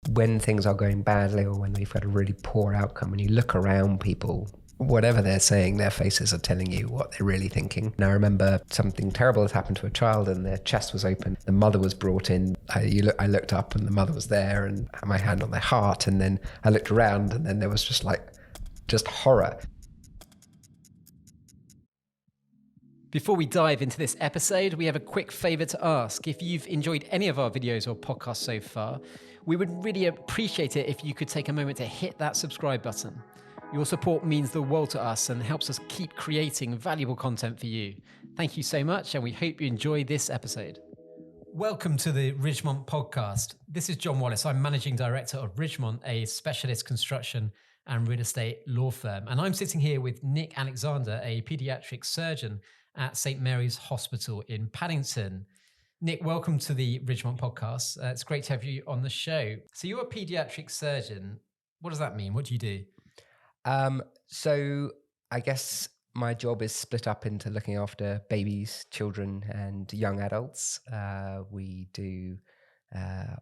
when things are going badly or when we've got a really poor outcome and you look around people, whatever they're saying, their faces are telling you what they're really thinking. And I remember something terrible had happened to a child and their chest was open. The mother was brought in. I looked up and the mother was there and had my hand on their heart. And then I looked around and then there was just horror. Before we dive into this episode, we have a quick favor to ask. If you've enjoyed any of our videos or podcasts so far, we would really appreciate it if you could take a moment to hit that subscribe button. Your support means the world to us and helps us keep creating valuable content for you. Thank you so much, and we hope you enjoy this episode. Welcome to the Ridgemont Podcast. This is John Wallace. I'm Managing Director of Ridgemont, a specialist construction and real estate law firm. And I'm sitting here with Nic Alexander, a paediatric surgeon at St. Mary's Hospital in Paddington. Nic, welcome to the Ridgemont Podcast. It's great to have you on the show. So you're a paediatric surgeon. What does that mean? What do you do? So I guess my job is split up into looking after babies, children, and young adults. We do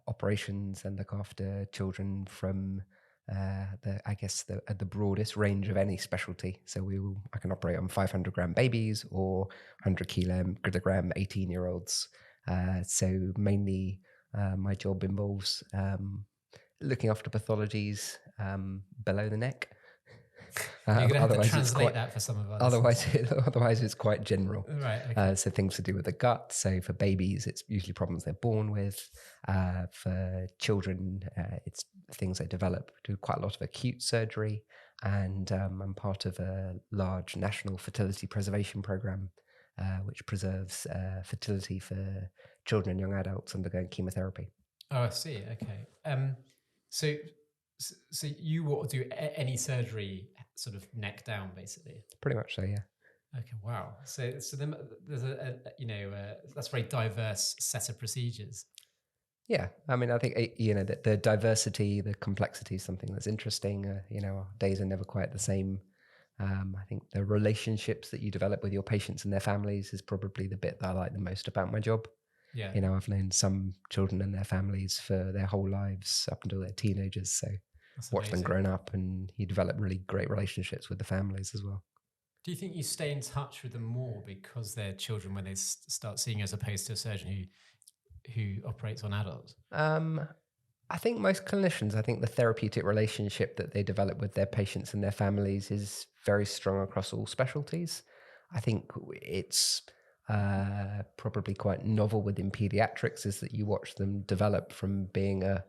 operations and look after children from the broadest range of any specialty. So I can operate on 500-gram babies or 100-kilogram 18-year-olds. So mainly my job involves looking after pathologies below the neck. You're going to have to translate that for some of us. Otherwise, it's quite general. Right. Okay. So things to do with the gut. So for babies, it's usually problems they're born with. For children, it's things they develop. Do quite a lot of acute surgery, and I'm part of a large national fertility preservation program, which preserves fertility for children and young adults undergoing chemotherapy. Oh, I see. Okay. So you will do any surgery sort of neck down, basically? Pretty much so, yeah. Okay, wow. So then there's that's a very diverse set of procedures. Yeah, I mean, I think, the diversity, the complexity is something that's interesting. Our days are never quite the same. I think the relationships that you develop with your patients and their families is probably the bit that I like the most about my job. Yeah. I've known some children and their families for their whole lives up until they're teenagers. So watch them grown up and you develop really great relationships with the families as well. Do you think you stay in touch with them more because they're children when they start seeing, as opposed to a surgeon who operates on adults? I think most clinicians, I think the therapeutic relationship that they develop with their patients and their families is very strong across all specialties. I think it's probably quite novel within pediatrics is that you watch them develop from being a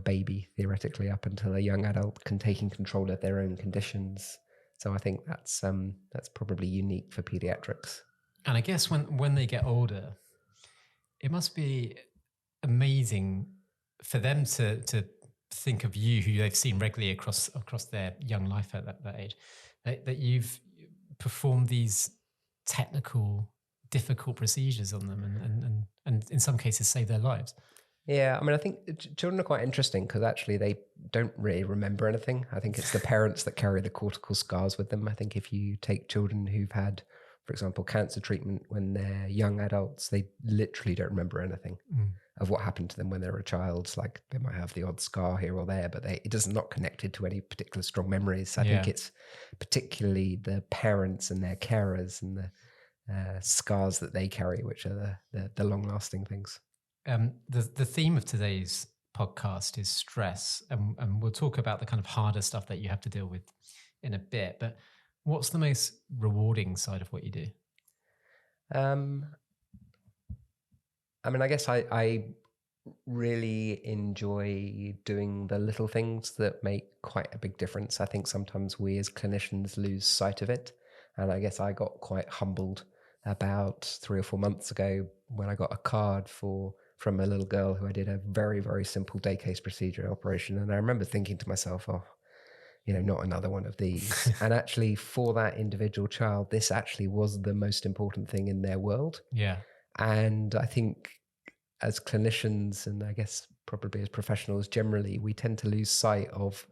baby theoretically up until a young adult taking control of their own conditions. So I think that's probably unique for pediatrics. And I guess when they get older, it must be amazing for them to think of you, who they've seen regularly across their young life at that age, that you've performed these technical, difficult procedures on them and in some cases save their lives. Yeah, I mean, I think children are quite interesting because actually they don't really remember anything. I think it's the parents that carry the cortical scars with them. I think if you take children who've had, for example, cancer treatment when they're young adults, they literally don't remember anything of what happened to them when they were a child. Like they might have the odd scar here or there, but it is not connected to any particular strong memories. I think it's particularly the parents and their carers and the scars that they carry, which are the long-lasting things. The theme of today's podcast is stress, and we'll talk about the kind of harder stuff that you have to deal with in a bit. But what's the most rewarding side of what you do? I mean, I guess I really enjoy doing the little things that make quite a big difference. I think sometimes we as clinicians lose sight of it. And I guess I got quite humbled about 3 or 4 months ago when I got a card from a little girl who I did a very, very simple day case procedure operation. And I remember thinking to myself, not another one of these. And actually for that individual child, this actually was the most important thing in their world. Yeah. And I think as clinicians, and I guess probably as professionals generally, we tend to lose sight of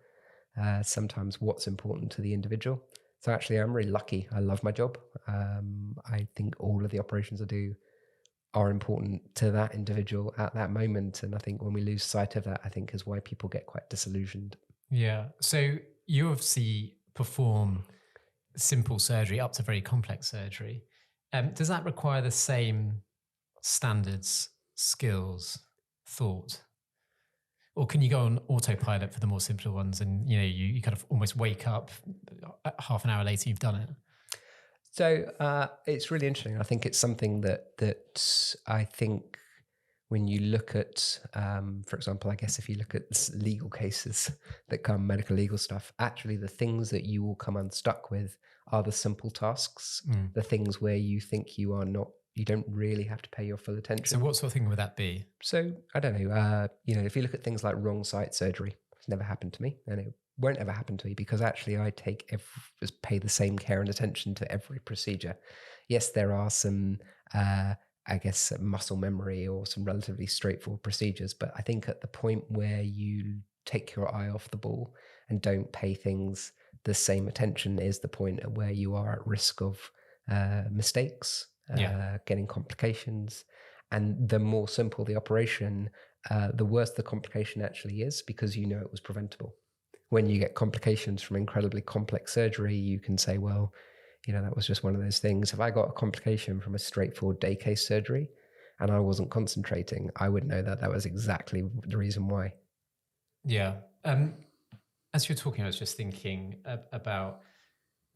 sometimes what's important to the individual. So actually, I'm really lucky. I love my job. I think all of the operations I do are important to that individual at that moment. And I think when we lose sight of that, I think is why people get quite disillusioned. Yeah. So you obviously perform simple surgery up to very complex surgery. Does that require the same standards, skills, thought? Or can you go on autopilot for the more simpler ones and, you kind of almost wake up half an hour later, you've done it? So it's really interesting. I think it's something that I think when you look at, for example, I guess if you look at legal cases that come, medical legal stuff, actually the things that you will come unstuck with are the simple tasks, the things where you think you don't really have to pay your full attention. So what sort of thing would that be? So I don't know, if you look at things like wrong site surgery, it's never happened to me, and it won't ever happen to me because actually I just pay the same care and attention to every procedure. Yes, there are some, I guess, muscle memory or some relatively straightforward procedures, but I think at the point where you take your eye off the ball and don't pay things the same attention is the point at where you are at risk of mistakes, getting complications. And the more simple the operation, the worse the complication actually is because it was preventable. When you get complications from incredibly complex surgery, you can say, well, that was just one of those things. If I got a complication from a straightforward day case surgery and I wasn't concentrating, I would know that was exactly the reason why. Yeah. As you're talking, I was just thinking about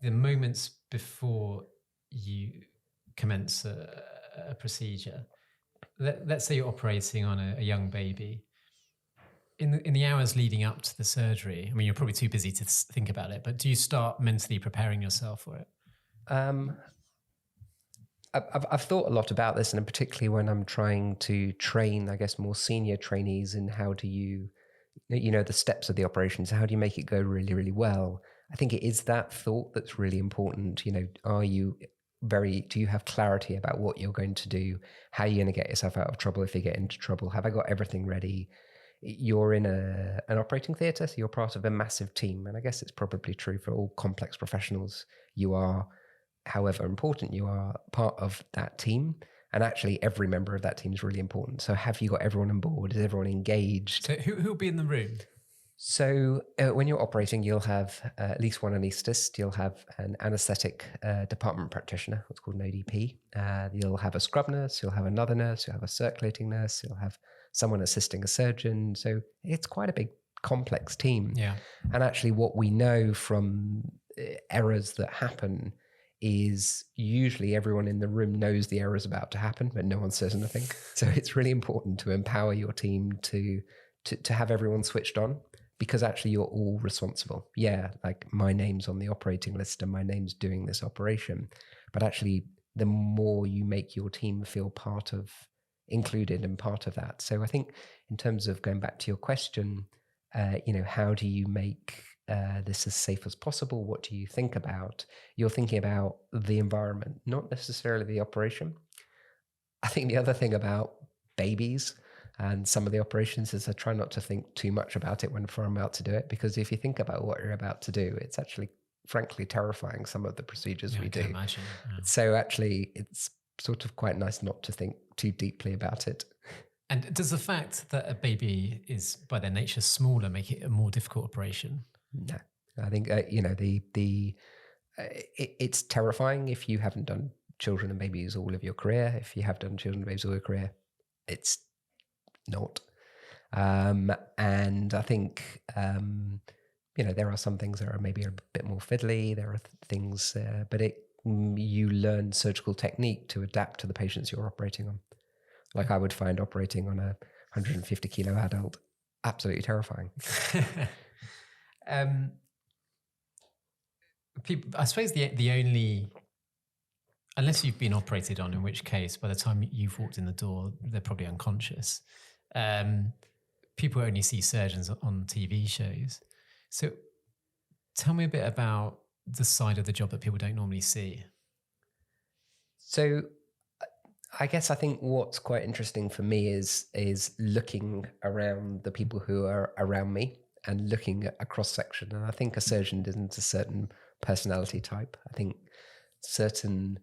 the moments before you commence a procedure. Let's say you're operating on a young baby. In the hours leading up to the surgery, I mean, you're probably too busy to think about it, but do you start mentally preparing yourself for it? I've thought a lot about this, and particularly when I'm trying to train, I guess, more senior trainees in how do you, the steps of the operation. So how do you make it go really, really well? I think it is that thought that's really important. Do you have clarity about what you're going to do? How are you going to get yourself out of trouble if you get into trouble? Have I got everything ready? You're in an operating theatre, so you're part of a massive team. And I guess it's probably true for all complex professionals. You are, however important you are, part of that team. And actually every member of that team is really important. So have you got everyone on board? Is everyone engaged? So who'll be in the room? So when you're operating, you'll have at least one anaesthetist. You'll have an anaesthetic department practitioner, what's called an ODP. You'll have a scrub nurse. You'll have another nurse. You'll have a circulating nurse. You'll have someone assisting a surgeon. So it's quite a big, complex team. Yeah. And actually what we know from errors that happen is usually everyone in the room knows the error is about to happen, but no one says anything. So it's really important to empower your team to have everyone switched on, because actually you're all responsible. Yeah, like my name's on the operating list and my name's doing this operation. But actually, the more you make your team feel included and part of that. So I think in terms of going back to your question, how do you make this as safe as possible? What do you think about? You're thinking about the environment, not necessarily the operation. I think the other thing about babies and some of the operations is I try not to think too much about it before I'm about to do it, because if you think about what you're about to do, it's actually frankly terrifying, some of the procedures we do. I can imagine. Yeah. So actually it's sort of quite nice not to think too deeply about it. And does the fact that a baby is by their nature smaller make it a more difficult operation? No, I think, it's terrifying if you haven't done children and babies all of your career. If you have done children and babies all your career, it's not. And I think, there are some things that are maybe a bit more fiddly. There are things, but you learn surgical technique to adapt to the patients you're operating on. Like I would find operating on a 150 kilo adult absolutely terrifying. People, I suppose the only, unless you've been operated on, in which case by the time you've walked in the door, they're probably unconscious. People only see surgeons on TV shows. So tell me a bit about the side of the job that people don't normally see. So I guess I think what's quite interesting for me is looking around the people who are around me and looking at a cross section. And I think a surgeon isn't a certain personality type. I think certain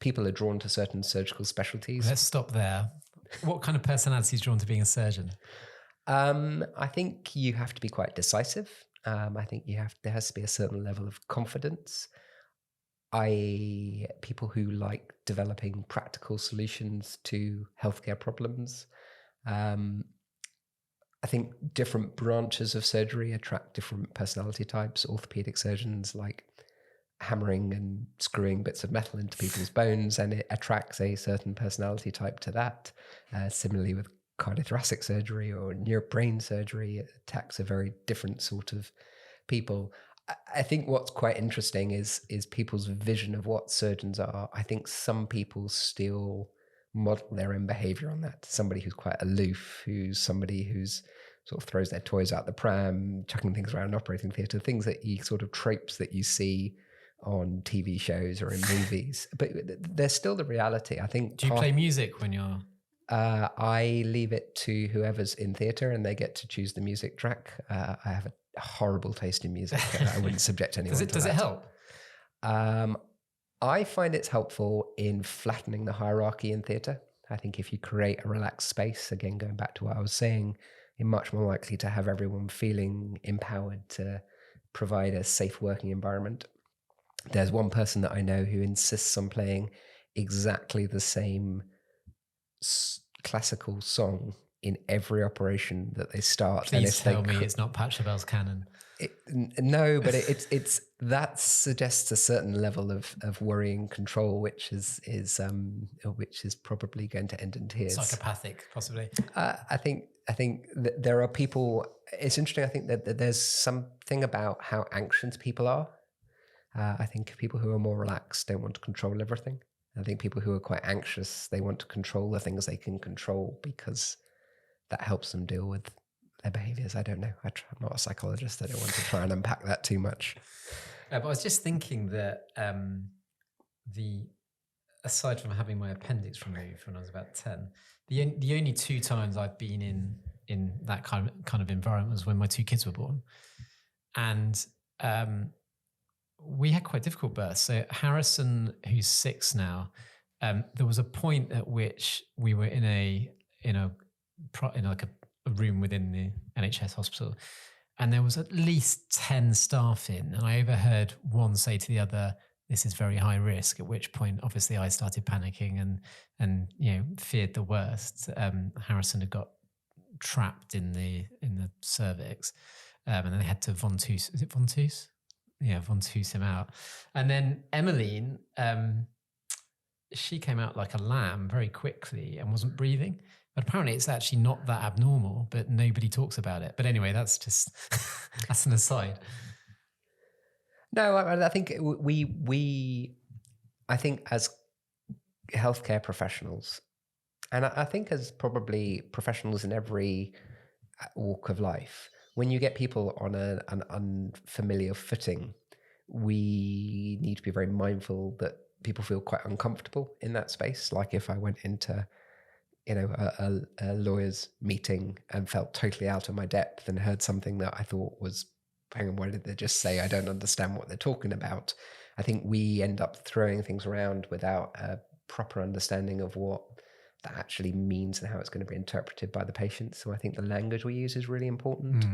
people are drawn to certain surgical specialties. Let's stop there. What kind of personality is drawn to being a surgeon? I think you have to be quite decisive. I think there has to be a certain level of confidence. People who like developing practical solutions to healthcare problems. I think different branches of surgery attract different personality types. Orthopedic surgeons like hammering and screwing bits of metal into people's bones, and it attracts a certain personality type to that. Similarly with cardiothoracic surgery or brain surgery, it attacks a very different sort of people. I think what's quite interesting is people's vision of what surgeons are. I think some people still model their own behavior on that. Somebody who's quite aloof, somebody who's sort of throws their toys out the pram, chucking things around an operating theatre, things that you sort of tropes that you see on TV shows or in movies. But there's still the reality. I think. Do you play music when you're... I leave it to whoever's in theatre and they get to choose the music track. I have a horrible taste in music. I wouldn't subject anyone to that. Does it help? I find it's helpful in flattening the hierarchy in theatre. I think if you create a relaxed space, again, going back to what I was saying, you're much more likely to have everyone feeling empowered to provide a safe working environment. There's one person that I know who insists on playing exactly the same classical song in every operation that they start. Please tell me it's not Pachelbel's Canon. No, but it's that suggests a certain level of worrying control, which is probably going to end in tears. Psychopathic, possibly. I think that there are people. It's interesting. I think that there's something about how anxious people are. I think people who are more relaxed don't want to control everything. I think people who are quite anxious, they want to control the things they can control because that helps them deal with their behaviors. I don't know. I'm not a psychologist. I don't want to try and unpack that too much. But I was just thinking that aside from having my appendix removed when I was about 10, the only 2 times I've been in that kind of environment was when my 2 kids were born. And we had quite difficult births. So Harrison, who's 6 now, there was a point at which we were in a room within the NHS hospital, and there was at least 10 staff in, and I overheard one say to the other, "This is very high risk." At which point, obviously, I started panicking and feared the worst. Harrison had got trapped in the cervix, and then they had to ventouse. Is it ventouse? Yeah, ventouse him out. And then Emmeline, she came out like a lamb very quickly and wasn't breathing. But apparently it's actually not that abnormal, but nobody talks about it. But anyway, that's just, that's an aside. No, I think I think as healthcare professionals, and I think as probably professionals in every walk of life, when you get people on an unfamiliar footing, we need to be very mindful that people feel quite uncomfortable in that space. Like if I went into a lawyer's meeting and felt totally out of my depth and heard something that I thought was, hang on, what did they just say? I don't understand what they're talking about. I think we end up throwing things around without a proper understanding of what that actually means and how it's going to be interpreted by the patient. So I think the language we use is really important.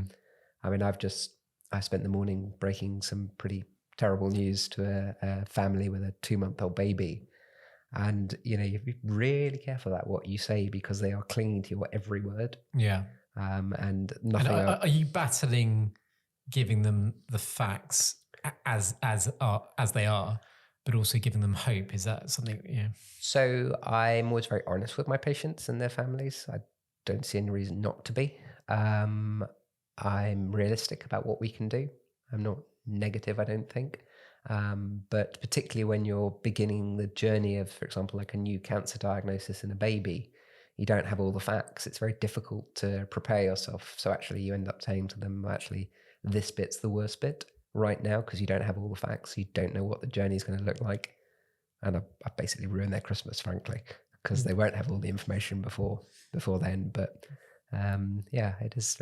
I mean, I spent the morning breaking some pretty terrible news to a family with a 2-month-old baby. And, you be really careful about what you say because they are clinging to your every word. Yeah. And nothing else. Are you battling giving them the facts as they are, but also giving them hope? Is that something, So I'm always very honest with my patients and their families. I don't see any reason not to be. I'm realistic about what we can do. I'm not negative, I don't think. But particularly when you're beginning the journey of, for example, like a new cancer diagnosis in a baby, you don't have all the facts. It's very difficult to prepare yourself. So actually you end up saying to them, actually, this bit's the worst bit right now because you don't have all the facts. You don't know what the journey is going to look like. And I basically ruined their Christmas, frankly, because they won't have all the information before then. But it is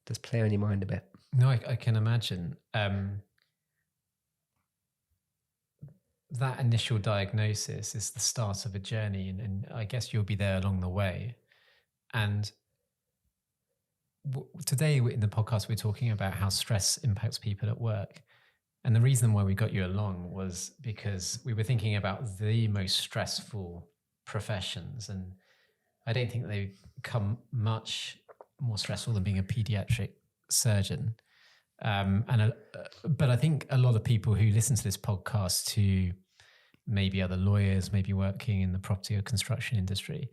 does play on your mind a bit. No, I can imagine. that initial diagnosis is the start of a journey, and I guess you'll be there along the way. And today in the podcast, we're talking about how stress impacts people at work. And the reason why we got you along was because we were thinking about the most stressful professions. And I don't think they become much more stressful than being a paediatric surgeon. But I think a lot of people who listen to this podcast, who maybe other lawyers, maybe working in the property or construction industry,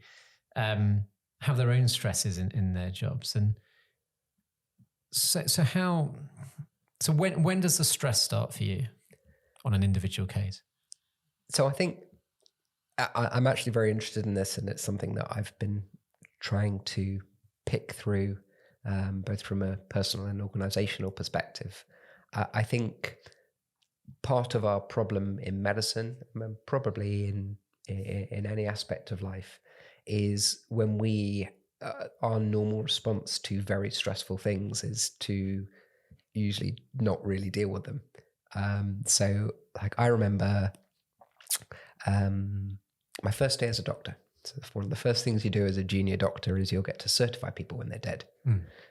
have their own stresses in their jobs. And so when does the stress start for you on an individual case? So I think I'm actually very interested in this, and it's something that I've been trying to pick through, both from a personal and organizational perspective. I think part of our problem in medicine, probably in any aspect of life, is when our normal response to very stressful things is to usually not really deal with them. So like I remember my first day as a doctor. So one of the first things you do as a junior doctor is you'll get to certify people when they're dead.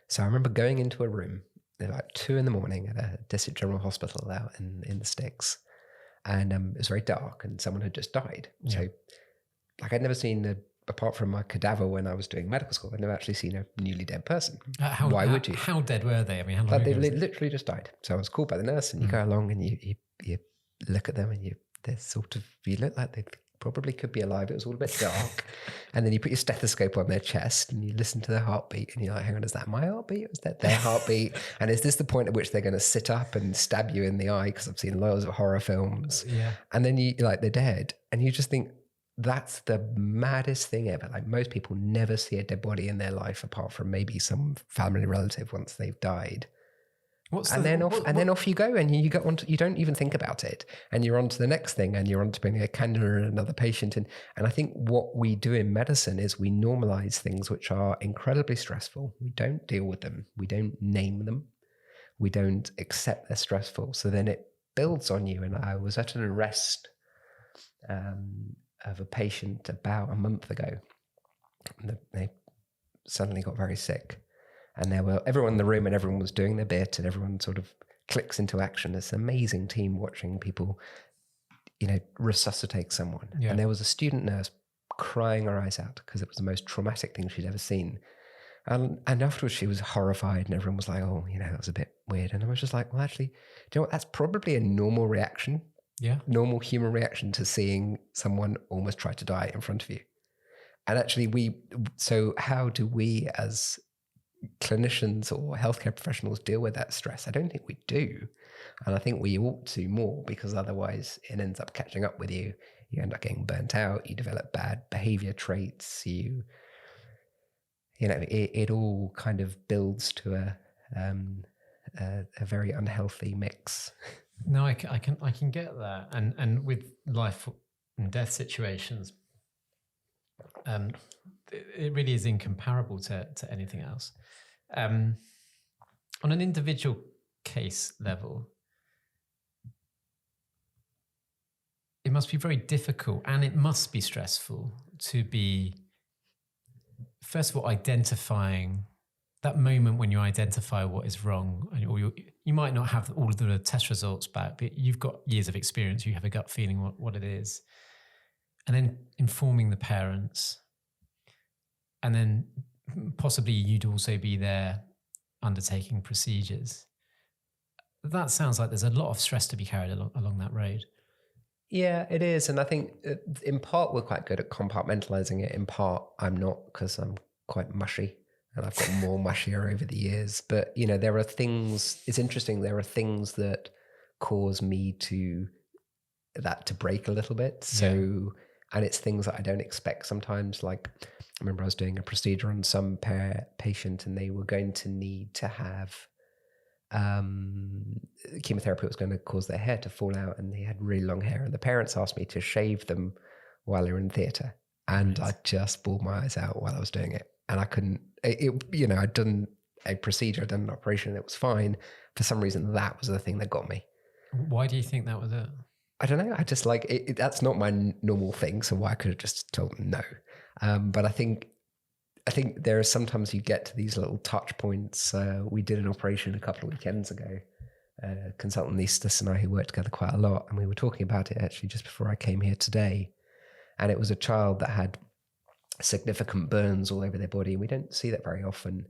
So I remember going into a room at about 2 a.m. at a district general hospital out in the sticks. And it was very dark and someone had just died. Yeah. So like I'd never seen, apart from my cadaver when I was doing medical school, I'd never actually seen a newly dead person. Why would you? How dead were they? I mean, how long they literally just died. So I was called by the nurse, and you go along and you look at them, and they're sort of, you look like they probably could be alive. It was all a bit dark. And then you put your stethoscope on their chest and you listen to their heartbeat, and you're like, hang on, is that my heartbeat? Is that their heartbeat? And is this the point at which they're going to sit up and stab you in the eye? Because I've seen loads of horror films. Yeah. And then you're like, they're dead. And you just think, that's the maddest thing ever. Like most people never see a dead body in their life, apart from maybe some family relative once they've died. Then off you go, and you go on to, you don't even think about it, and you're on to the next thing, and you're on to putting a cannula in another patient. And I think what we do in medicine is we normalize things which are incredibly stressful. We don't deal with them. We don't name them. We don't accept they're stressful. So then it builds on you. And I was at an arrest of a patient about a month ago. They suddenly got very sick. And there were everyone in the room, and everyone was doing their bit, and everyone sort of clicks into action. This amazing team watching people, resuscitate someone. Yeah. And there was a student nurse crying her eyes out because it was the most traumatic thing she'd ever seen. And afterwards she was horrified, and everyone was like, oh, it was a bit weird. And I was just like, well, actually, do you know what? That's probably a normal reaction. Yeah. Normal human reaction to seeing someone almost try to die in front of you. And actually so how do we as clinicians or healthcare professionals deal with that stress? I don't think we do. And I think we ought to more, because otherwise it ends up catching up with you. You end up getting burnt out. You develop bad behavior traits. It all kind of builds to a very unhealthy mix. No, I can get that. And with life and death situations, it really is incomparable to anything else. On an individual case level, it must be very difficult, and it must be stressful to be, first of all, identifying that moment when you identify what is wrong, or you might not have all of the test results back, but you've got years of experience, you have a gut feeling what it is, and then informing the parents. And then possibly you'd also be there undertaking procedures. That sounds like there's a lot of stress to be carried along that road. Yeah, it is. And I think in part we're quite good at compartmentalizing it. In part I'm not, because I'm quite mushy, and I've got more mushier over the years. But, there are things, it's interesting, there are things that cause me to break a little bit. So, and it's things that I don't expect sometimes. Like, I remember I was doing a procedure on some patient, and they were going to need to have chemotherapy was going to cause their hair to fall out, and they had really long hair. And the parents asked me to shave them while they were in theatre. And I just bawled my eyes out while I was doing it. And I couldn't, I'd done a procedure, I'd done an operation, and it was fine. For some reason, that was the thing that got me. Why do you think that was it? I don't know. I just like it. That's not my normal thing. So why could have just told them no? But I think there are sometimes you get to these little touch points. We did an operation a couple of weekends ago. Consultant anaesthetist and I, who worked together quite a lot, and we were talking about it actually just before I came here today. And it was a child that had significant burns all over their body, and we don't see that very often.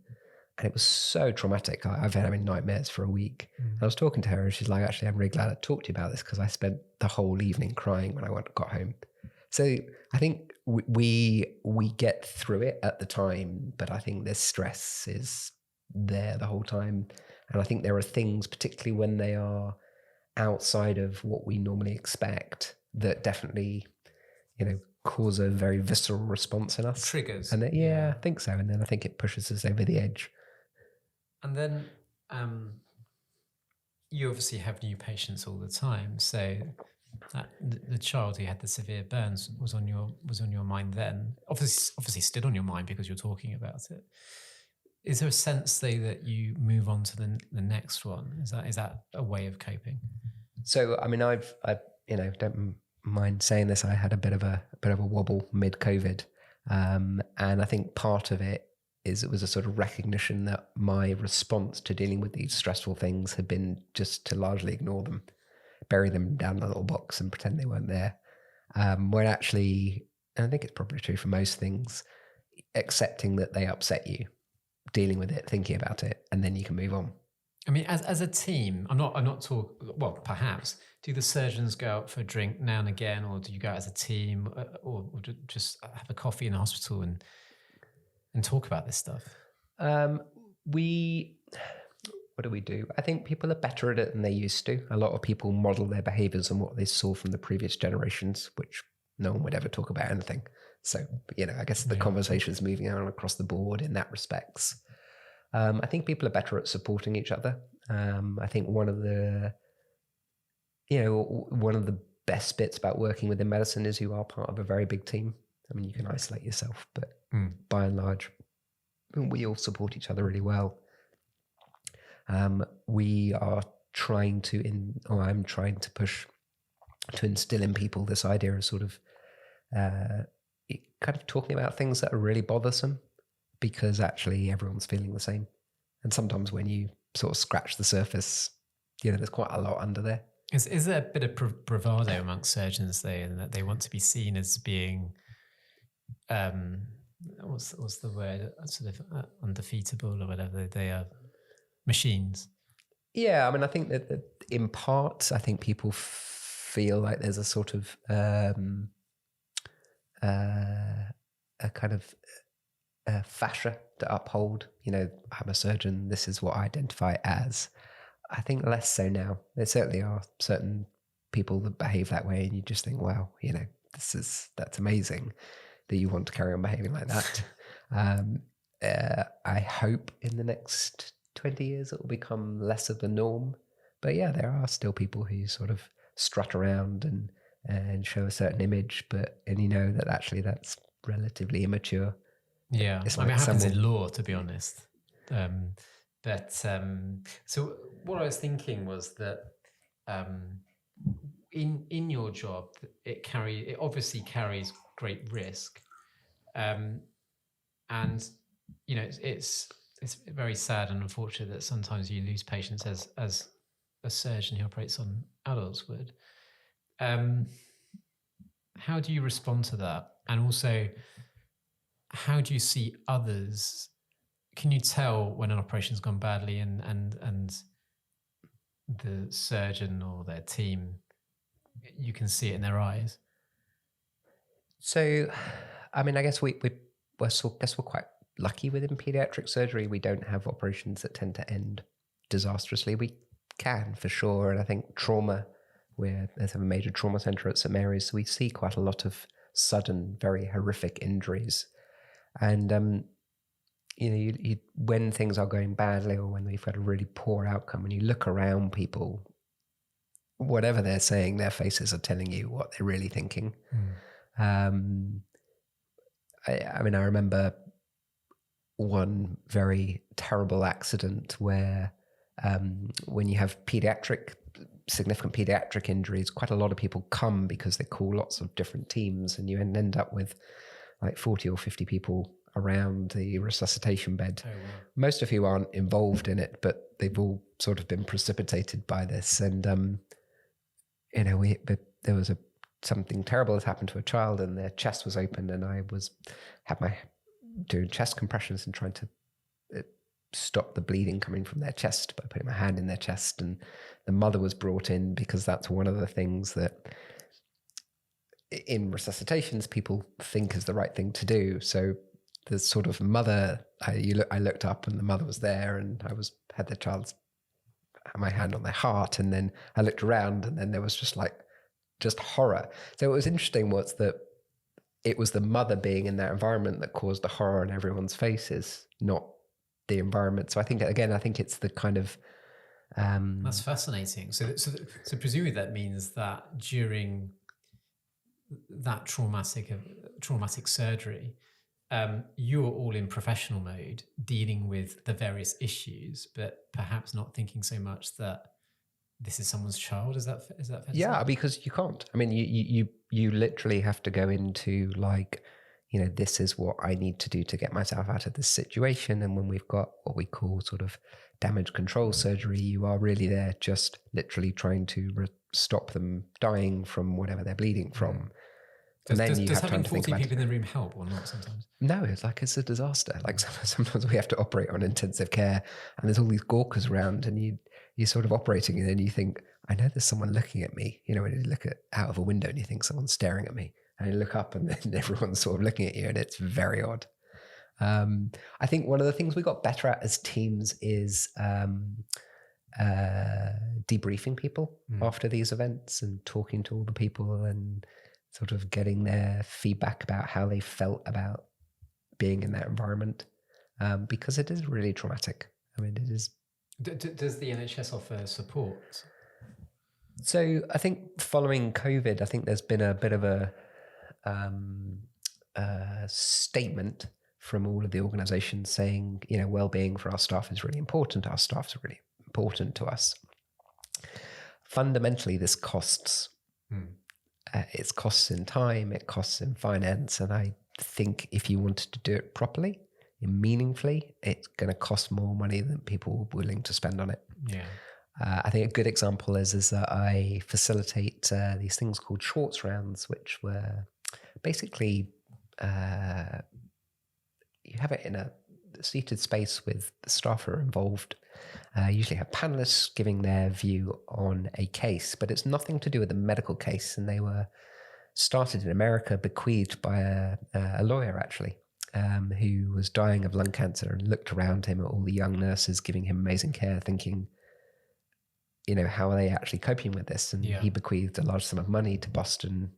And it was so traumatic. I've had having nightmares for a week. I was talking to her, and she's like, "Actually, I'm really glad I talked to you about this, because I spent the whole evening crying when I got home." So I think we get through it at the time, but I think this stress is there the whole time. And I think there are things, particularly when they are outside of what we normally expect, that definitely, cause a very visceral response in us. Triggers. And then, yeah, I think so. And then I think it pushes us over the edge. And then you obviously have new patients all the time. So the child who had the severe burns was on your mind then. Obviously still on your mind because you're talking about it. Is there a sense, though, that you move on to the next one? Is that a way of coping? So, I mean, I don't mind saying this. I had a bit of a wobble mid-COVID, and I think part of it was a sort of recognition that my response to dealing with these stressful things had been just to largely ignore them, bury them down in a little box and pretend they weren't there. When actually, and I think it's probably true for most things, accepting that they upset you, dealing with it, thinking about it, and then you can move on. I mean, as a team, I'm not talking. Well, perhaps do the surgeons go out for a drink now and again, or do you go out as a team, or just have a coffee in the hospital and talk about this stuff? What do we do? I think people are better at it than they used to. A lot of people model their behaviors on what they saw from the previous generations, which no one would ever talk about anything. So, I guess the conversation is moving on across the board in that respects. I think people are better at supporting each other. I think one of the best bits about working within medicine is you are part of a very big team. I mean, you can isolate yourself, but by and large, we all support each other really well. We are trying to, I'm trying to push to instill in people this idea of sort of kind of talking about things that are really bothersome, because actually everyone's feeling the same. And sometimes when you sort of scratch the surface, there's quite a lot under there. Is there a bit of bravado amongst surgeons, though, in that they want to be seen as being, what's the word, sort of undefeatable or whatever? They are machines. Yeah, I mean, I think that in part, I think people feel like there's a sort of a kind of fascia to uphold. I'm a surgeon, this is what I identify as. I think less so now. There certainly are certain people that behave that way, and you just think, wow, that's amazing that you want to carry on behaving like that. I hope in the next 20 years it will become less of the norm. But yeah, there are still people who sort of strut around and show a certain image, and that actually that's relatively immature. Yeah, it's like it happens in law, to be honest. So what I was thinking was that in your job, it obviously carries great risk, and it's very sad and unfortunate that sometimes you lose patients as a surgeon who operates on adults would. How do you respond to that? And also, how do you see others? Can you tell when an operation's gone badly and the surgeon or their team, you can see it in their eyes? So, I mean, I guess we're quite lucky within pediatric surgery. We don't have operations that tend to end disastrously. We can, for sure. And I think trauma, there's a major trauma centre at St Mary's, so we see quite a lot of sudden, very horrific injuries. And you when things are going badly, or when we've got a really poor outcome, and you look around people, whatever they're saying, their faces are telling you what they're really thinking. I mean, I remember one very terrible accident where when you have significant pediatric injuries, quite a lot of people come because they call lots of different teams, and you end up with like 40 or 50 people around the resuscitation bed, most of who aren't involved in it, but they've all sort of been precipitated by this. And, there was something terrible that happened to a child, and their chest was open, and I had my doing chest compressions and trying to stop the bleeding coming from their chest by putting my hand in their chest. And the mother was brought in because that's one of the things that in resuscitations people think is the right thing to do. So the sort of mother, I looked up and the mother was there, and I had the child's my hand on their heart, and then I looked around, and then there was just horror. So what was interesting was that it was the mother being in that environment that caused the horror on everyone's faces, not the environment. So I think it's the kind of that's fascinating. So presumably that means that during that traumatic surgery, you were all in professional mode dealing with the various issues, but perhaps not thinking so much that this is someone's child. Is that fair to say? Because you can't. I mean, you literally have to go into this is what I need to do to get myself out of this situation. And when we've got what we call sort of damage control surgery, you are really there just literally trying to stop them dying from whatever they're bleeding from. And then you have having 40 people in the room help or not sometimes? No, it's a disaster. Like sometimes we have to operate on intensive care, and there's all these gawkers around, and you're sort of operating, and then you think, I know there's someone looking at me. When you look out of a window and you think someone's staring at me, and you look up and then everyone's sort of looking at you, and it's very odd. I think one of the things we got better at as teams is debriefing people after these events and talking to all the people and sort of getting their feedback about how they felt about being in that environment, because it is really traumatic. I mean, it is. Does the NHS offer support? So I think following COVID, I think there's been a bit of a statement from all of the organisations saying, well-being for our staff is really important. Our staff is really important to us. Fundamentally, this costs. It costs in time, it costs in finance, and I think if you wanted to do it properly and meaningfully, it's going to cost more money than people are willing to spend on it. Yeah. I think a good example is that I facilitate these things called Schwartz rounds, which were basically you have it in a seated space with the staff who are involved. Usually have panelists giving their view on a case, but it's nothing to do with the medical case. And they were started in America, bequeathed by a lawyer, actually, who was dying of lung cancer, and looked around him at all the young nurses giving him amazing care, thinking, how are they actually coping with this? And he bequeathed a large sum of money to Boston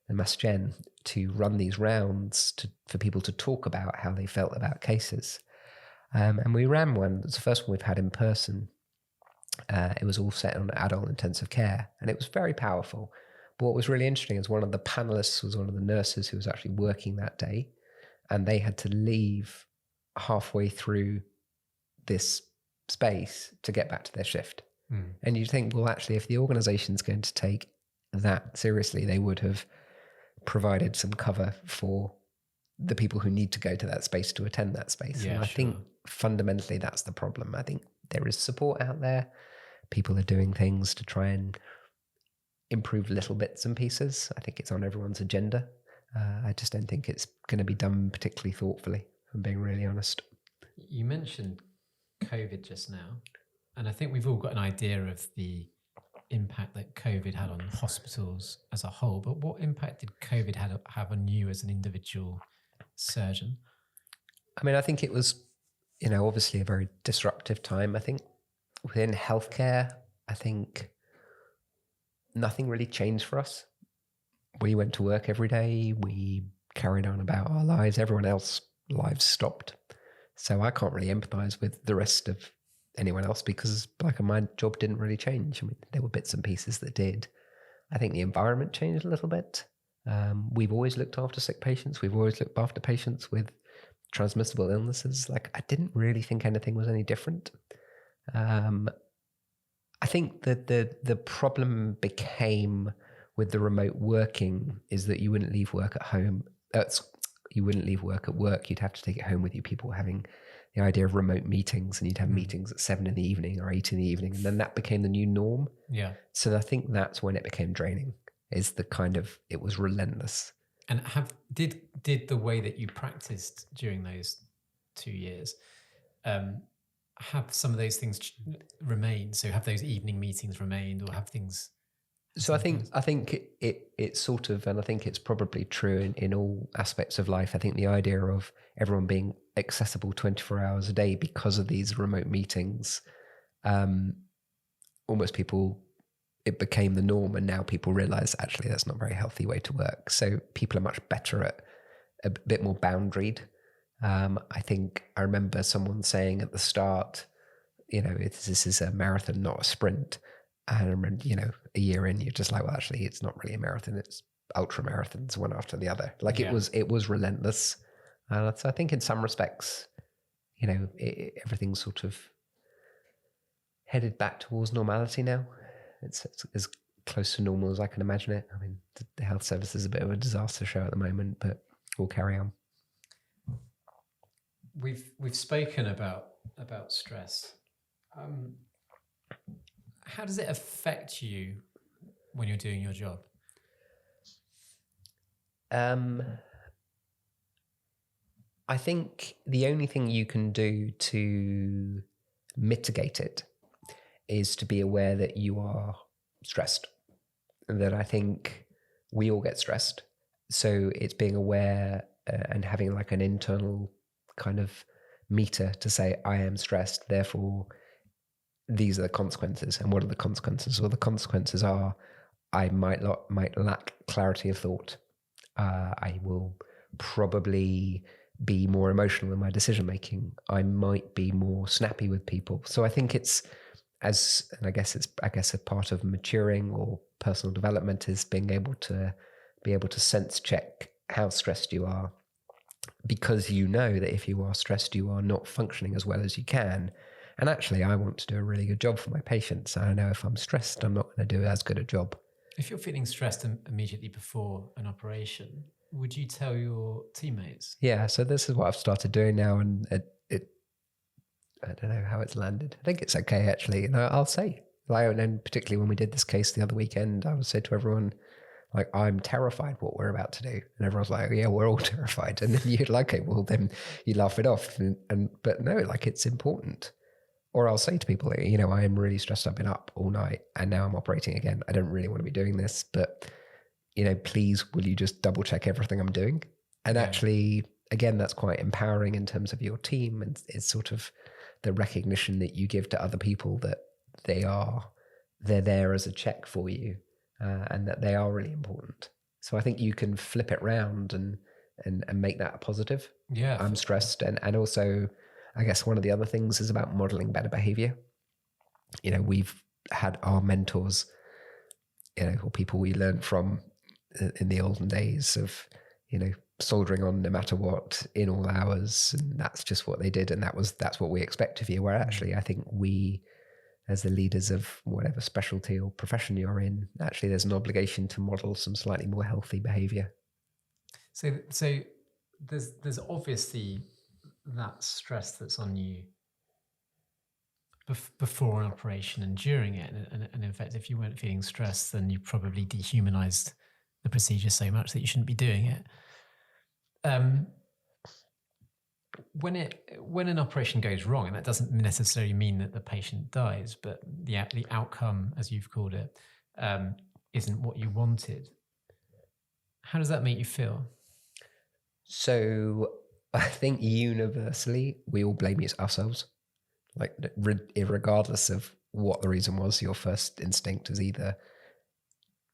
and Mass Gen to run these rounds for people to talk about how they felt about cases. And we ran one. It's the first one we've had in person. It was all set on adult intensive care, and it was very powerful. But what was really interesting is one of the panelists was one of the nurses who was actually working that day, and they had to leave halfway through this space to get back to their shift. And you think, well, actually, if the organization's going to take that seriously, they would have provided some cover for the people who need to go to that space to attend that space. Yeah, and I think fundamentally that's the problem. I think there is support out there. People are doing things to try and improve little bits and pieces. I think it's on everyone's agenda. I just don't think it's going to be done particularly thoughtfully, if I'm being really honest. You mentioned COVID just now, and I think we've all got an idea of the impact that COVID had on hospitals as a whole, but what impact did COVID have on you as an individual surgeon? I mean, I think it was, obviously a very disruptive time. I think within healthcare, I think nothing really changed for us. We went to work every day. We carried on about our lives. Everyone else's lives stopped. So I can't really empathize with the rest of anyone else because my job didn't really change. I mean, there were bits and pieces that did. I think the environment changed a little bit. We've always looked after sick patients. We've always looked after patients with transmissible illnesses. I didn't really think anything was any different. I think that the problem became with the remote working is that you wouldn't leave work at home. You wouldn't leave work at work. You'd have to take it home with you. People were having the idea of remote meetings, and you'd have meetings at 7 in the evening or 8 in the evening. And then that became the new norm. Yeah. So I think that's when it became draining, is the kind of, it was relentless. And did the way that you practiced during those 2 years, have some of those things remained? So have those evening meetings remained, or have things? So I think it's sort of, and I think it's probably true in all aspects of life. I think the idea of everyone being accessible 24 hours a day because of these remote meetings, almost it became the norm, and now people realize actually that's not a very healthy way to work. So people are much better at a bit more boundaried. I think I remember someone saying at the start, this is a marathon, not a sprint. And I remember, a year in, you're just like, well, actually, it's not really a marathon. It's ultra marathons, one after the other. Like it was relentless. So I think in some respects, everything's sort of headed back towards normality now. It's as close to normal as I can imagine it. I mean, the health service is a bit of a disaster show at the moment, but we'll carry on. We've spoken about stress. How does it affect you when you're doing your job? I think the only thing you can do to mitigate it is to be aware that you are stressed, and that I think we all get stressed. So it's being aware and having like an internal kind of meter to say, I am stressed, therefore these are the consequences. And what are the consequences? Well, the consequences are I might lack clarity of thought. I will probably be more emotional in my decision making. I might be more snappy with people. So I think I guess a part of maturing or personal development is being able to sense check how stressed you are, because you know that if you are stressed, you are not functioning as well as you can. And actually, I want to do a really good job for my patients. I know if I'm stressed, I'm not going to do as good a job. If you're feeling stressed immediately before an operation, would you tell your teammates? Yeah, so this is what I've started doing now, and I don't know how it's landed. I think it's okay, actually. And I'll say, and particularly when we did this case the other weekend, I would say to everyone, like, I'm terrified what we're about to do. And everyone's like, yeah, we're all terrified. And then you're like, okay, well, then you laugh it off. But no, like, it's important. Or I'll say to people, I am really stressed. I've been up all night and now I'm operating again. I don't really want to be doing this, but, please, will you just double check everything I'm doing? And actually, again, that's quite empowering in terms of your team. And it's sort of the recognition that you give to other people that they're there as a check for you, and that they are really important. So I think you can flip it round and make that a positive. Yeah. I'm stressed. And also, I guess one of the other things is about modeling better behavior. We've had our mentors, or people we learned from in the olden days of, soldering on no matter what in all hours. And that's just what they did. And that's what we expect of you. Where actually, I think we, as the leaders of whatever specialty or profession you're in, actually there's an obligation to model some slightly more healthy behavior. So there's obviously that stress that's on you before an operation and during it. And in fact, if you weren't feeling stressed, then you probably dehumanized the procedure so much that you shouldn't be doing it. When an operation goes wrong, and that doesn't necessarily mean that the patient dies, but the outcome, as you've called it, isn't what you wanted. How does that make you feel? So I think universally, we all blame ourselves. Like, regardless of what the reason was, your first instinct is either,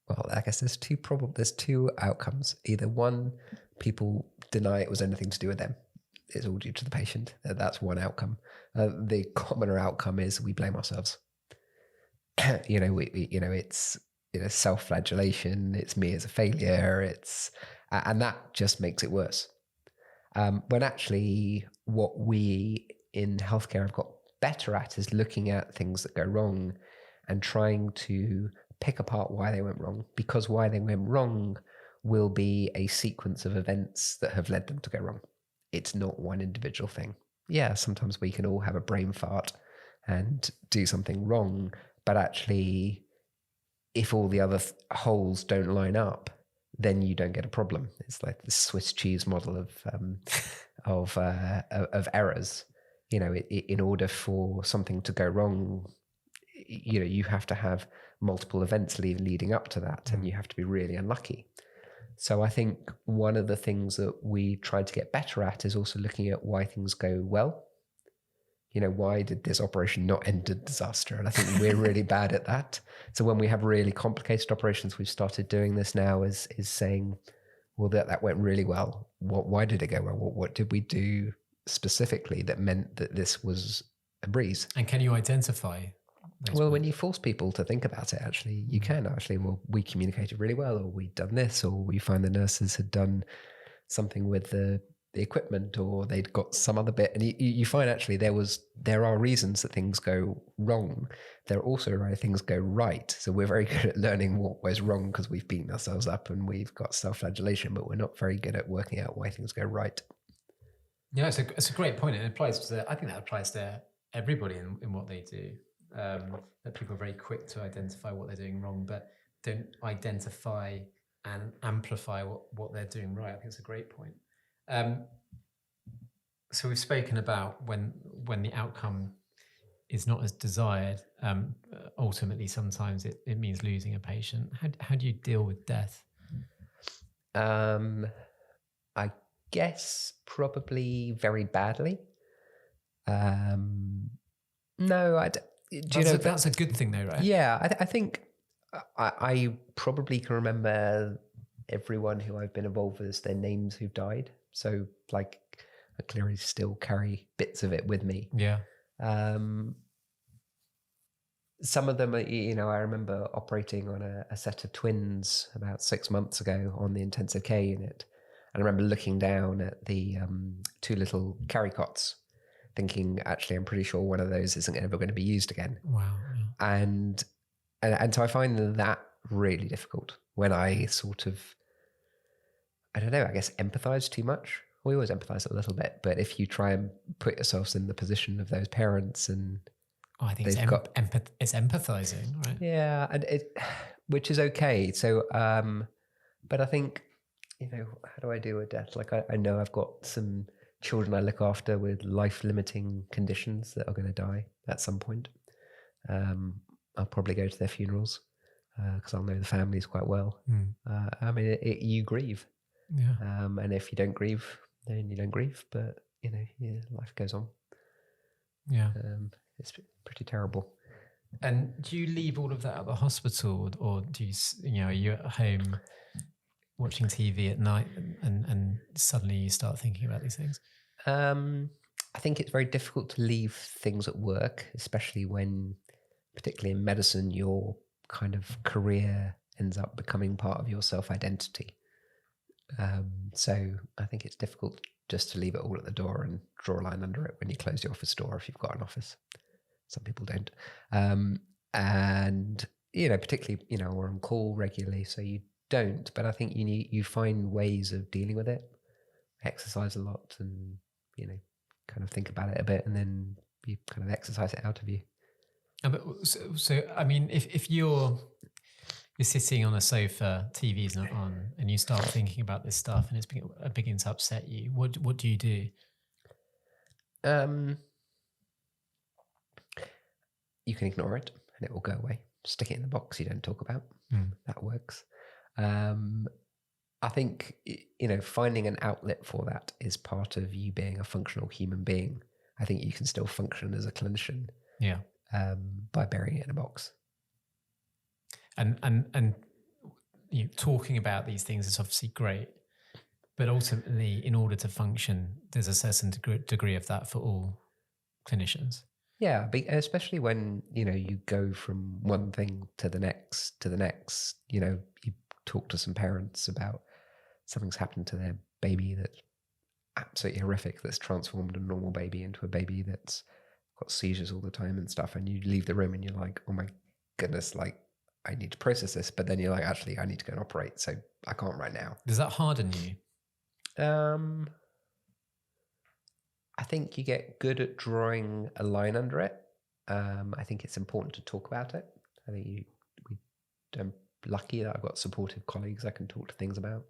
well, I guess there's two outcomes. Either one, people deny it was anything to do with them. It's all due to the patient. That's one outcome. The commoner outcome is we blame ourselves. It's self-flagellation. It's me as a failure. And that just makes it worse. When actually, what we in healthcare have got better at is looking at things that go wrong and trying to pick apart why they went wrong, because why they went wrong will be a sequence of events that have led them to go wrong. It's not one individual thing. Yeah, sometimes we can all have a brain fart and do something wrong, but actually, if all the other holes don't line up, then you don't get a problem. It's like the Swiss cheese model of errors. You know, in order for something to go wrong, you know, you have to have multiple events leading up to that, and you have to be really unlucky. So I think one of the things that we tried to get better at is also looking at why things go well. You know, why did this operation not end in disaster? And I think we're really bad at that. So when we have really complicated operations, we've started doing this now is saying, well, that went really well. Why did it go well? What did we do specifically that meant that this was a breeze? And can you identify? Well, when you force people to think about it, actually, you can actually, well, we communicated really well, or we'd done this, or we find the nurses had done something with the equipment, or they'd got some other bit. And you find actually there are reasons that things go wrong. There are also things go right. So we're very good at learning what was wrong because we've beaten ourselves up and we've got self-flagellation, but we're not very good at working out why things go right. Yeah, it's a great point. It applies to, I think that applies to everybody in what they do. That people are very quick to identify what they're doing wrong, but don't identify and amplify what they're doing right. I think it's a great point. So we've spoken about when the outcome is not as desired. Ultimately, sometimes it means losing a patient. How do you deal with death? I guess probably very badly. No, That's a good thing, though, right? Yeah, I think I probably can remember everyone who I've been involved with, their names who've died. So, like, I clearly still carry bits of it with me. Yeah. Some of them, you know, I remember operating on a set of twins about 6 months ago on the intensive care unit. And I remember looking down at the two little carry cots, thinking, actually, I'm pretty sure one of those isn't ever going to be used again. Wow. Yeah. And so I find that really difficult when I sort of, I don't know, I guess empathize too much. We always empathize a little bit, but if you try and put yourselves in the position of those parents and I think it's empathizing, right? Yeah, and which is okay. So, but I think, you know, how do I deal with death? Like I know I've got some children I look after with life-limiting conditions that are going to die at some point. I'll probably go to their funerals because I'll know the families quite well. I mean, you grieve. Yeah. And if you don't grieve, then you don't grieve. But, you know, yeah, life goes on. Yeah. It's pretty terrible. And do you leave all of that at the hospital, or do you are you at home watching TV at night and suddenly you start thinking about these things? I think it's very difficult to leave things at work, especially when, particularly in medicine, your kind of career ends up becoming part of your self-identity. So I think it's difficult just to leave it all at the door and draw a line under it when you close the office door, if you've got an office. Some people don't. And, you know, particularly, you know, we're on call regularly, so you don't. But I think you find ways of dealing with it, exercise a lot and, you know, kind of think about it a bit, and then you kind of exercise it out of you. So I mean, if you're sitting on a sofa, TV's not on, and you start thinking about this stuff and it's beginning to upset you, what do you do? You can ignore it and it will go away. Stick it in the box you don't talk about. That works. I think, you know, finding an outlet for that is part of you being a functional human being. I think you can still function as a clinician. Yeah. By burying it in a box. And you know, talking about these things is obviously great, but ultimately, in order to function, there's a certain degree of that for all clinicians. Yeah, especially when, you know, you go from one thing to the next, you know, you talk to some parents about something's happened to their baby that's absolutely horrific, that's transformed a normal baby into a baby that's got seizures all the time and stuff, and you leave the room and you're like, oh my goodness, like I need to process this, but then you're like, actually, I need to go and operate, so I can't right now. Does that harden you? I think you get good at drawing a line under it. I think it's important to talk about it. I think I'm lucky that I've got supportive colleagues I can talk to things about.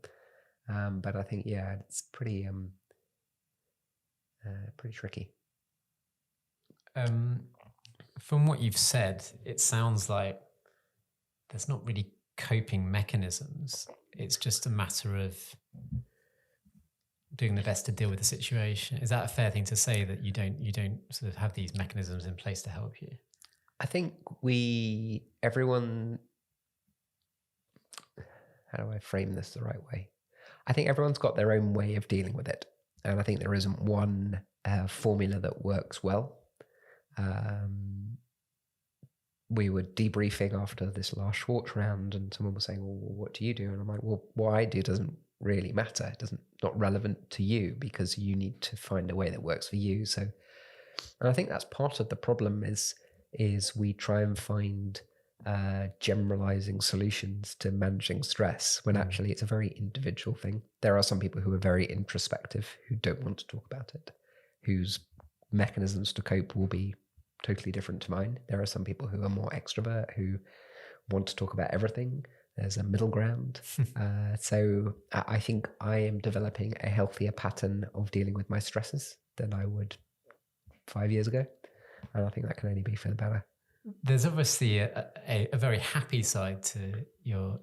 But I think, it's pretty tricky. From what you've said, it sounds like there's not really coping mechanisms. It's just a matter of doing the best to deal with the situation. Is that a fair thing to say, that you don't sort of have these mechanisms in place to help you? I think everyone, how do I frame this the right way? I think everyone's got their own way of dealing with it. And I think there isn't one formula that works well. We were debriefing after this last Schwartz round, and someone was saying, well, what do you do? And I'm like, well, what I do doesn't really matter. It not relevant to you, because you need to find a way that works for you. So, and I think that's part of the problem is we try and find generalizing solutions to managing stress, when actually it's a very individual thing. There are some people who are very introspective, who don't want to talk about it, whose mechanisms to cope will be totally different to mine. There are some people who are more extrovert, who want to talk about everything. There's a middle ground. So I think I am developing a healthier pattern of dealing with my stresses than I would 5 years ago. And I think that can only be for the better. There's obviously a very happy side to your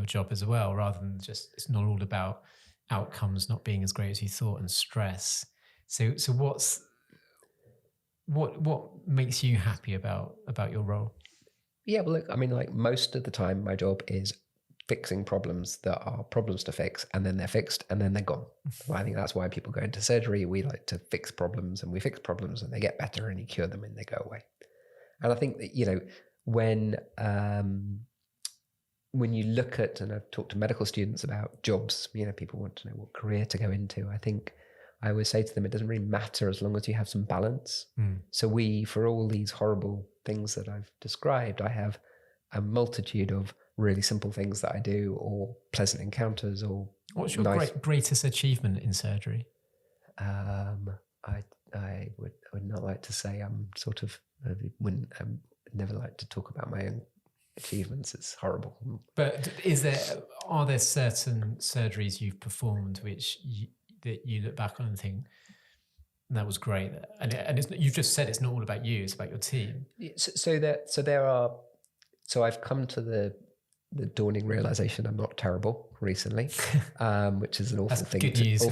job as well, rather than just, it's not all about outcomes not being as great as you thought and stress. So what makes you happy about your role? Yeah, well, look, I mean, like most of the time, my job is fixing problems that are problems to fix, and then they're fixed, and then they're gone. Well, I think that's why people go into surgery. We like to fix problems, and we fix problems, and they get better, and you cure them, and they go away. And I think that, when you look at, and I've talked to medical students about jobs, people want to know what career to go into. I think I always say to them, it doesn't really matter as long as you have some balance. So for all these horrible things that I've described, I have a multitude of really simple things that I do, or pleasant encounters, or what's your greatest achievement in surgery? I would not like to say. I never like to talk about my own achievements. It's horrible. But are there certain surgeries you've performed that you look back on and think, that was great? And you've just said it's not all about you, it's about your team. So I've come to the dawning realization I'm not terrible recently, which is an awful thing. Good news.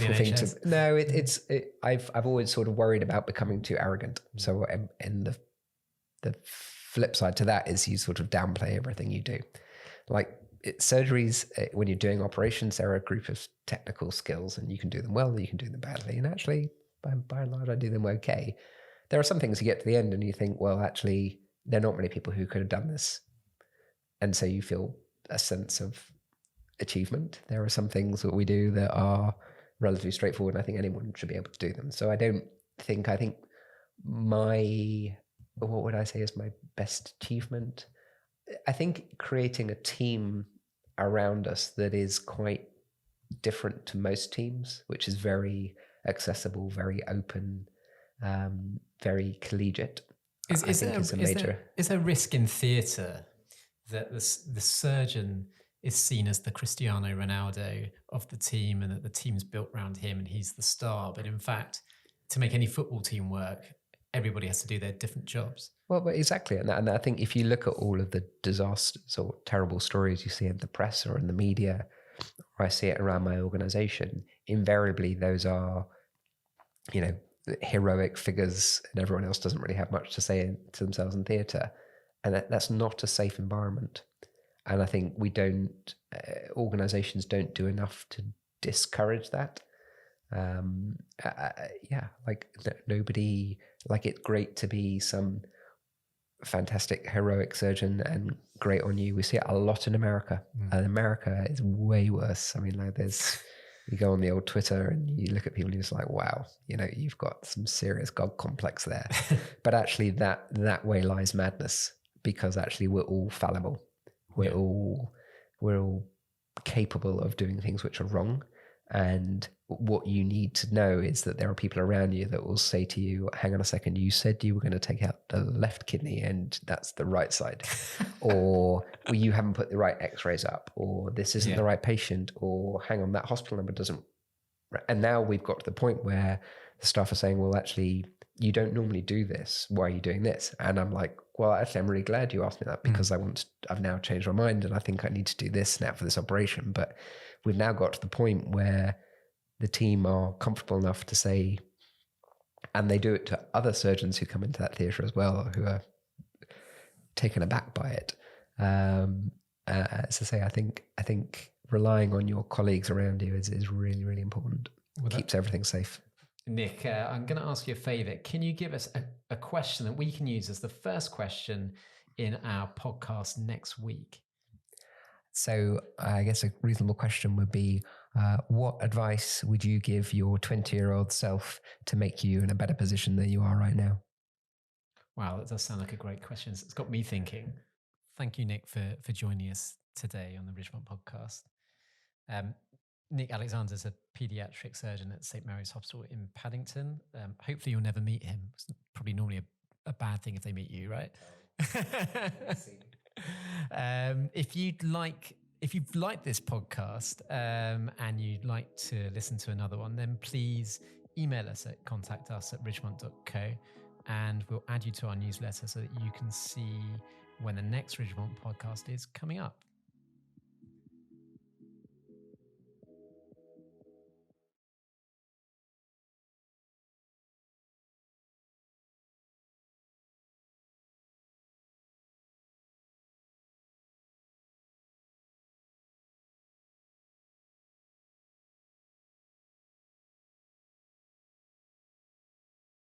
I've always sort of worried about becoming too arrogant. So and the flip side to that is you sort of downplay everything you do. Like surgeries, when you're doing operations, there are a group of technical skills, and you can do them well, and you can do them badly. And actually, by and large, I do them okay. There are some things you get to the end and you think, well, actually, there are not many people who could have done this. And so you feel a sense of achievement. There are some things that we do that are relatively straightforward, and I think anyone should be able to do them. So I think what would I say is my best achievement? I think creating a team around us that is quite different to most teams, which is very accessible, very open, very collegiate. Is there risk in theatre that the surgeon is seen as the Cristiano Ronaldo of the team, and that the team's built around him and he's the star? But in fact, to make any football team work, everybody has to do their different jobs. Well, but exactly. And I think if you look at all of the disasters or terrible stories you see in the press or in the media, or I see it around my organization, invariably those are, heroic figures, and everyone else doesn't really have much to say to themselves in theatre. And that's not a safe environment. And I think organizations don't do enough to discourage that. Nobody, it's great to be some fantastic heroic surgeon and great on you. We see it a lot in America, and America is way worse. I mean, there's You go on the old Twitter and you look at people and you're just like, wow, you've got some serious God complex there. But actually that way lies madness, because actually we're all fallible. We're all capable of doing things which are wrong. And what you need to know is that there are people around you that will say to you, hang on a second, you said you were going to take out the left kidney and that's the right side. Or well, you haven't put the right x-rays up, or this isn't the right patient, or hang on, that hospital number doesn't. And now we've got to the point where the staff are saying, well, actually, you don't normally do this. Why are you doing this? And I'm like, well, actually, I'm really glad you asked me that, because I've now changed my mind and I think I need to do this now for this operation. But we've now got to the point where the team are comfortable enough to say, and they do it to other surgeons who come into that theatre as well, who are taken aback by it. As I say, I think relying on your colleagues around you is really, really important. Well, keeps everything safe. Nic, I'm going to ask you a favour. Can you give us a question that we can use as the first question in our podcast next week? So I guess a reasonable question would be, what advice would you give your 20-year-old self to make you in a better position than you are right now? Wow, that does sound like a great question. It's got me thinking. Thank you, Nic, for joining us today on the Ridgemont Podcast. Nic Alexander is a paediatric surgeon at St. Mary's Hospital in Paddington. Hopefully you'll never meet him. It's probably normally a bad thing if they meet you, right? If you've liked this podcast and you'd like to listen to another one, then please email us at contact@ridgemont.co, and we'll add you to our newsletter so that you can see when the next Ridgemont podcast is coming up.